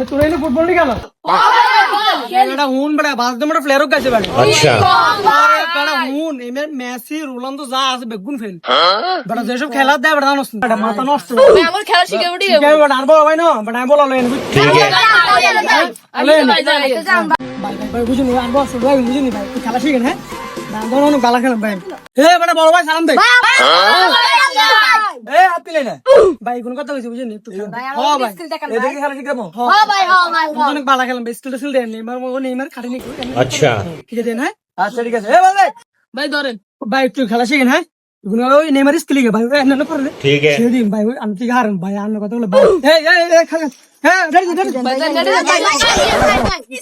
তোরা এনে ফুটবল নি খেলো বেটা হুন বেটা বাস দে মোটা প্লেয়ারও কাছে বেটা अच्छा বেটা হুন এমে মেসি রোনালদো যা আছে বেগুন ফেল বেটা যেসব খেলা দেয় বেটা নষ্ট বেটা মাথা নষ্ট ভাই আমার খেলা শিখে উঠি বেটা আর বড় ভাই না বেটা আমি বলা লইন ठीक है ভাই বুঝুনি আর বস ভাই বুঝুনি ভাই তুই খেলা শিখেন হ্যাঁ দাঁড়ানো গালা খেলেন ভাই এ বেটা বড় ভাই সালাম দে এ হাত দিলে না ভাই কোন কথা কইছি বুঝুনি একটু হ্যাঁ ভাই এদিকে খেলা শিখাবো হ্যাঁ ভাই অনেক ভালো খেলাম skill till then Neymar Neymar খাটিনি अच्छा ঠিক আছে হ্যাঁ আচ্ছা ঠিক আছে এ ভাই ভাই ধরেন ভাই একটু খেলা শিখেন হ্যাঁ এগুলো ওই নেইমার স্কিল গে ভাই এমন করে ठीक है সেদিন ভাই আমি ঠিক হারেন ভাই আর কথা বলে ভাই এই খেলা হ্যাঁ রেডি ভাই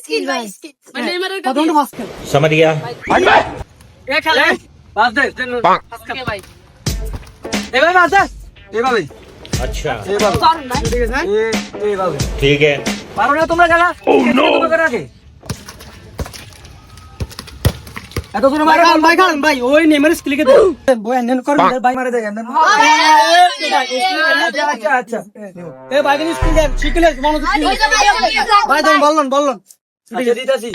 স্কিল ভাই স্কিল ভাই নেইমারের কত মিনিট ফাস্ট খেল समझ गया এ খেলা পাস দে ওকে ভাই এভাবে পাস দে এভাবে अच्छा এভাবে ঠিক আছে এভাবে ठीक है পারো না তোমরা খেলা তোমরা করে রাখে এত দূরে মারা ভাই খান ভাই ওই নেইমার স্কিল কে দেন বই এন্ড করে ভাই মারে দেন আচ্ছা আচ্ছা এ ভাই কিন্তু স্কিল দেন শিখলে মনে ভাই তুমি বললেন আচ্ছা দিতাছি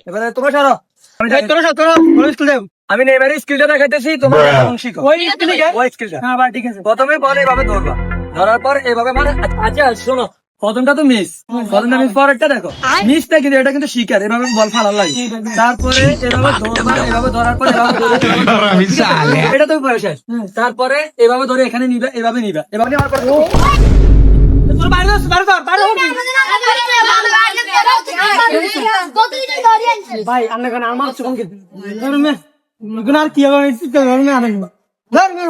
এবারে তোমরা ছাড়ো আমি যাই তোরা স্কিল দেব আমি নেইমার স্কিলটা দেখাইতেছি তোমরা এখন শিখো ওই স্কিলটা হ্যাঁ ভাই ঠিক আছে প্রথমে বল এইভাবে ধরবা ধরার পর এইভাবে মানে আচ্ছা শোনো প্রথমটা তো মিস পরেরটা দেখো মিসটা কিন্তু এটা কিন্তু শিকার এভাবে বল ফালার লাগে তারপরে এভাবে ধরবা এভাবে ধরার পর এভাবে ধরে এটা তো শেষ তারপরে এভাবে ধরে এখানে নিবা এভাবে নেওয়ার পর তোর বাইরে ভাই আন্না কেন আমার চোখ ধরমে গুনার কি হবে ধরমে আনেন ধরমে